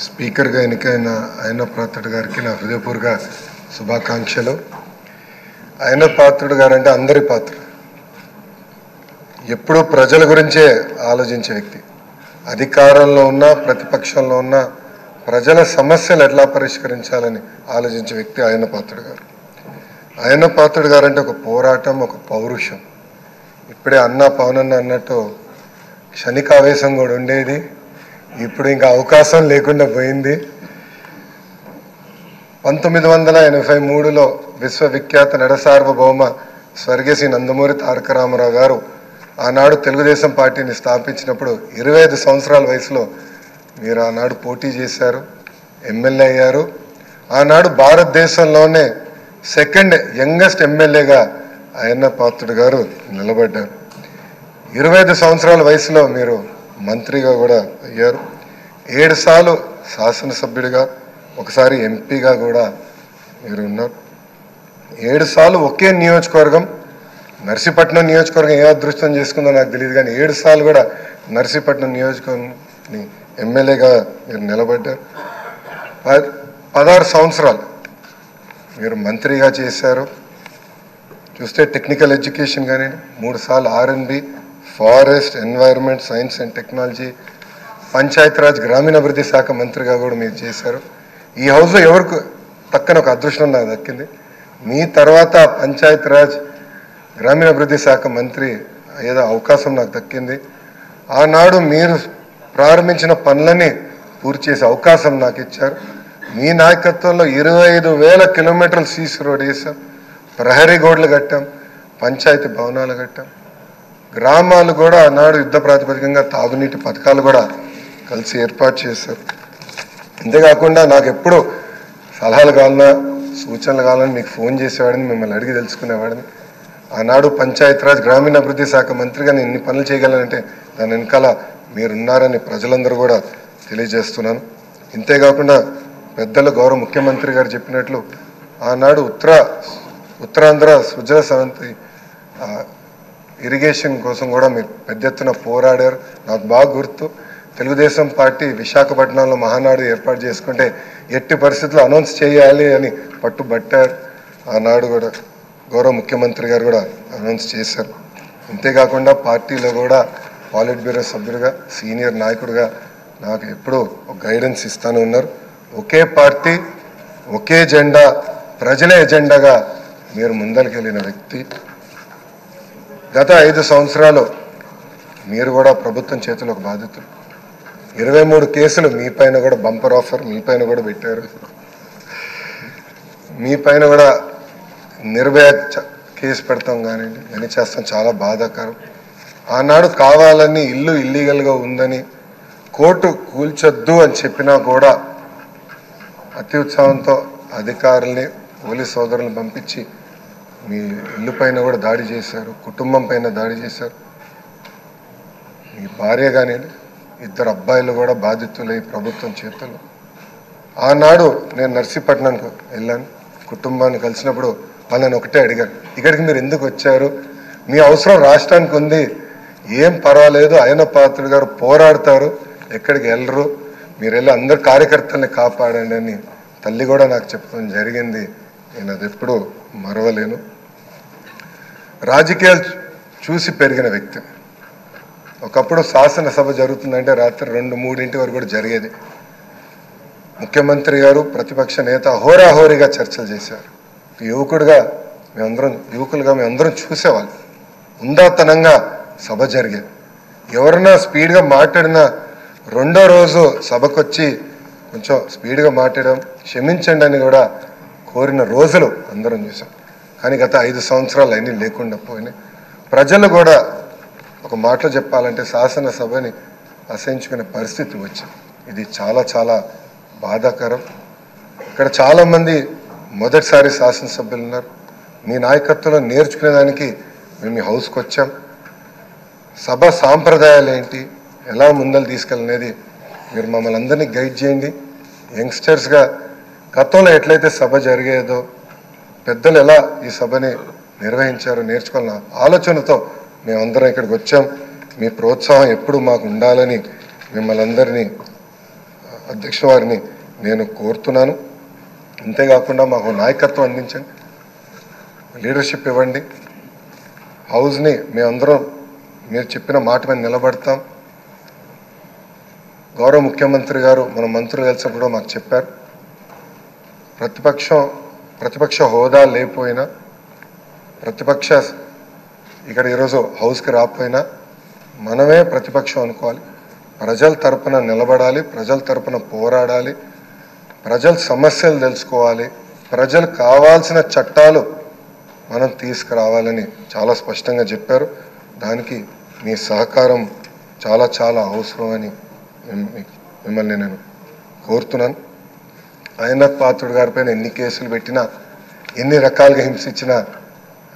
స్పీకర్గా ఎన్నికైన అయ్యన్న పాత్రుడు గారికి నా హృదయపూర్వక శుభాకాంక్షలు. అయ్యన్న పాత్రుడు గారు అంటే అందరి పాత్రుడు, ఎప్పుడూ ప్రజల గురించే ఆలోచించే వ్యక్తి. అధికారంలో ఉన్న ప్రతిపక్షంలో ఉన్న ప్రజల సమస్యలు ఎట్లా పరిష్కరించాలని ఆలోచించే వ్యక్తి అయ్యన్న పాత్రుడు గారు. అయ్యన్న పాత్రుడు గారు అంటే ఒక పోరాటం, ఒక పౌరుషం. ఇప్పుడే పవనన్న అన్నట్టు క్షణికావేశం కూడా ఉండేది, ఇప్పుడు ఇంకా అవకాశం లేకుండా పోయింది. 1983లో విశ్వవిఖ్యాత నడసార్వభౌమ స్వర్గీయ నందమూరి తారక రామారావు గారు ఆనాడు తెలుగుదేశం పార్టీని స్థాపించినప్పుడు 25 సంవత్సరాల వయసులో మీరు ఆనాడు పోటీ చేశారు, ఎమ్మెల్యే అయ్యారు. ఆనాడు భారతదేశంలోనే సెకండ్ యంగెస్ట్ ఎమ్మెల్యేగా అయ్యన్న పాత్రుడు గారు నిలబడ్డారు. 25 సంవత్సరాల వయసులో మీరు మంత్రిగా కూడా అయ్యారు. 7 సార్లు శాసనసభ్యుడిగా, ఒకసారి ఎంపీగా కూడా మీరు ఉన్నారు. 7 సార్లు ఒకే నియోజకవర్గం, నర్సీపట్నం నియోజకవర్గం ఏ అదృష్టం చేసుకుందో నాకు తెలియదు, కానీ 7 సార్లు కూడా నర్సీపట్నం నియోజకవర్గం ఎమ్మెల్యేగా మీరు నిలబడ్డారు. 16 సంవత్సరాలు మీరు మంత్రిగా చేశారు. చూస్తే టెక్నికల్ ఎడ్యుకేషన్ కానీ 3 సార్లు R&B, forest, environment, science and technology, Panchayati Raj గ్రామీణాభివృద్ధి శాఖ మంత్రిగా కూడా మీరు చేశారు. ఈ హౌస్లో ఎవరికి తక్కన ఒక అదృష్టం నాకు దక్కింది. మీ తర్వాత పంచాయతీరాజ్ గ్రామీణాభివృద్ధి శాఖ మంత్రి ఏదో అవకాశం నాకు దక్కింది. ఆనాడు మీరు ప్రారంభించిన పనులని పూర్తి చేసే అవకాశం నాకు ఇచ్చారు. మీ నాయకత్వంలో 25,000 కిలోమీటర్లు సీసీ రోడ్ వేసాం, ప్రహరీ గోడలు కట్టాం, పంచాయతీ భవనాలు కట్టాం. గ్రామాలు కూడా ఆనాడు యుద్ధ ప్రాతిపదికంగా తాగునీటి పథకాలు కూడా కలిసి ఏర్పాటు చేశారు. అంతేకాకుండా నాకు ఎప్పుడు సలహాలు కావాలన్నా, సూచనలు కావాలని మీకు ఫోన్ చేసేవాడిని, మిమ్మల్ని అడిగి తెలుసుకునేవాడిని. ఆనాడు పంచాయతీరాజ్ గ్రామీణాభివృద్ధి శాఖ మంత్రిగా నేను ఇన్ని పనులు చేయగలనంటే దాని వెనకాల మీరున్నారని ప్రజలందరూ కూడా తెలియజేస్తున్నాను. ఇంతేకాకుండా పెద్దలు గౌరవ ముఖ్యమంత్రి గారు చెప్పినట్లు ఆనాడు ఉత్తరాంధ్ర సుజల సవంతి ఇరిగేషన్ కోసం కూడా మీరు పెద్ద ఎత్తున పోరాడారు. నాకు బాగా గుర్తు, తెలుగుదేశం పార్టీ విశాఖపట్నంలో మహానాడు ఏర్పాటు చేసుకుంటే ఎట్టి పరిస్థితుల్లో అనౌన్స్ చేయాలి అని పట్టుబట్టారు. ఆనాడు కూడా గౌరవ ముఖ్యమంత్రి గారు కూడా అనౌన్స్ చేశారు. అంతేకాకుండా పార్టీలో కూడా పాలిట్ బ్యూరో సభ్యుడిగా, సీనియర్ నాయకుడిగా నాకు ఎప్పుడూ ఒక గైడెన్స్ ఇస్తాను ఉన్నారు. ఒకే పార్టీ, ఒకే జెండా, ప్రజలే ఎజెండాగా మీరు ముందరికెళ్ళిన వ్యక్తి. గత 5 సంవత్సరాలు మీరు కూడా ప్రభుత్వం చేతిలో ఒక బాధితులు. 23 కేసులు మీ పైన కూడా బంపర్ ఆఫర్ మీ పైన కూడా పెట్టారు. మీ పైన కూడా నిర్భయ కేసు పెడతాం కానివ్వండి, అని చేస్తాం, చాలా బాధాకరం. ఆనాడు కావాలని ఇల్లు ఇల్లీగల్గా ఉందని కోర్టు కూల్చొద్దు అని చెప్పినా కూడా అతి ఉత్సాహంతో అధికారుల్ని, పోలీస్ సోదరులను పంపించి మీ ఇల్లు పైన కూడా దాడి చేశారు, కుటుంబం పైన దాడి చేశారు. మీ భార్య కానీ 2 అబ్బాయిలు కూడా బాధితులై ప్రభుత్వం చేతులు. ఆనాడు నేను నర్సీపట్నంకు వెళ్ళాను, కుటుంబాన్ని కలిసినప్పుడు వాళ్ళని ఒకటే అడిగాను, ఇక్కడికి మీరు ఎందుకు వచ్చారు? మీ అవసరం రాష్ట్రానికి ఉంది, ఏం పర్వాలేదు, అయ్యన్న పాత్రుడు గారు పోరాడతారు, ఎక్కడికి వెళ్ళరు, మీరు వెళ్ళి అందరు కార్యకర్తల్ని కాపాడండి అని తల్లి కూడా నాకు చెప్పడం జరిగింది. నేను అది ఎప్పుడూ మరవలేను. రాజకీయాలు చూసి పెరిగిన వ్యక్తి. ఒకప్పుడు శాసనసభ జరుగుతుందంటే రాత్రి 2-3 వరకు కూడా జరిగేది. ముఖ్యమంత్రి గారు, ప్రతిపక్ష నేత హోరాహోరీగా చర్చలు చేశారు. యువకులుగా మేమందరం చూసేవాళ్ళం. ఉందాతనంగా సభ జరిగేది. ఎవరన్నా స్పీడ్గా మాట్లాడినా 2వ రోజు సభకొచ్చి కొంచెం స్పీడ్గా మాట్లాడడం, క్షమించండి అని కూడా కోరిన రోజులు అందరం చూసాం. కానీ గత 5 సంవత్సరాలు అన్నీ లేకుండా పోయినాయి. ప్రజలు కూడా ఒక మాటలో చెప్పాలంటే శాసనసభని అసహించుకునే పరిస్థితి వచ్చింది. ఇది చాలా చాలా బాధాకరం. ఇక్కడ చాలామంది మొదటిసారి శాసనసభ్యులు ఉన్నారు. మీ నాయకత్వంలో నేర్చుకునేదానికి మేము ఈ హౌస్కి వచ్చాం. సభ సాంప్రదాయాలు ఏంటి, ఎలా ముందలు తీసుకెళ్ళనేది మీరు మమ్మల్ని అందరినీ గైడ్ చేయండి. యంగ్స్టర్స్గా గతంలో ఎట్లయితే సభ జరిగేదో, పెద్దలు ఎలా ఈ సభని నిర్వహించారో నేర్చుకోవాలన్న ఆలోచనతో మేమందరం ఇక్కడికి వచ్చాం. మీ ప్రోత్సాహం ఎప్పుడు మాకు ఉండాలని మిమ్మల్ని అందరినీ అధ్యక్షుల వారిని నేను కోరుతున్నాను. అంతేకాకుండా మాకు నాయకత్వం అందించండి, లీడర్షిప్ ఇవ్వండి. హౌస్ని మేమందరం మీరు చెప్పిన మాట మీద నిలబడతాం. గౌరవ ముఖ్యమంత్రి గారు మన మంత్రులు కలిసినప్పుడు మాకు చెప్పారు, ప్రతిపక్ష హోదా లేకపోయినా, ప్రతిపక్ష ఇక్కడ ఈరోజు హౌస్కి రాకపోయినా మనమే ప్రతిపక్షం అనుకోవాలి, ప్రజల తరపున నిలబడాలి, ప్రజల తరపున పోరాడాలి, ప్రజల సమస్యలు తెలుసుకోవాలి, ప్రజలు కావాల్సిన చట్టాలు మనం తీసుకురావాలని చాలా స్పష్టంగా చెప్పారు. దానికి మీ సహకారం చాలా చాలా అవసరం అని మిమ్మల్ని నేను కోరుతున్నాను. అయ్యన్నథ్ పాత్రుడు గారిపైన ఎన్ని కేసులు పెట్టినా, ఎన్ని రకాలుగా హింసించినా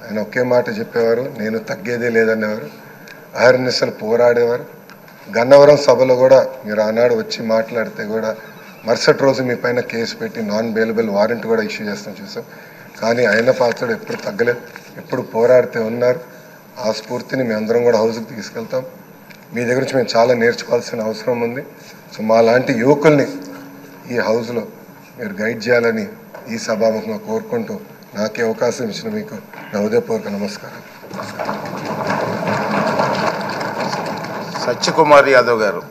ఆయన ఒకే మాట చెప్పేవారు, నేను తగ్గేదే లేదనేవారు. అహర్నిశలు పోరాడేవారు. గన్నవరం సభలో కూడా మీరు ఆనాడు వచ్చి మాట్లాడితే కూడా మరుసటి రోజు మీ పైన కేసు పెట్టి నాన్ బెయిలబుల్ వారెంట్ కూడా ఇష్యూ చేస్తాం చూసాం. కానీ అయ్యన్నథ్ పాత్రుడు ఎప్పుడు తగ్గలేదు, ఎప్పుడు పోరాడితే ఉన్నారు. ఆ స్ఫూర్తిని మేము అందరం కూడా హౌస్కి తీసుకెళ్తాం. మీ దగ్గర నుంచి మేము చాలా నేర్చుకోవాల్సిన అవసరం ఉంది. సో మా లాంటి యువకుల్ని ఈ హౌస్లో మీరు గైడ్ చేయాలని ఈ సభాముఖంగా కోరుకుంటూ నాకే అవకాశం ఇచ్చిన మీకు నా హృదయపూర్వక నమస్కారం. సత్యకుమార్ యాదవ్ గారు.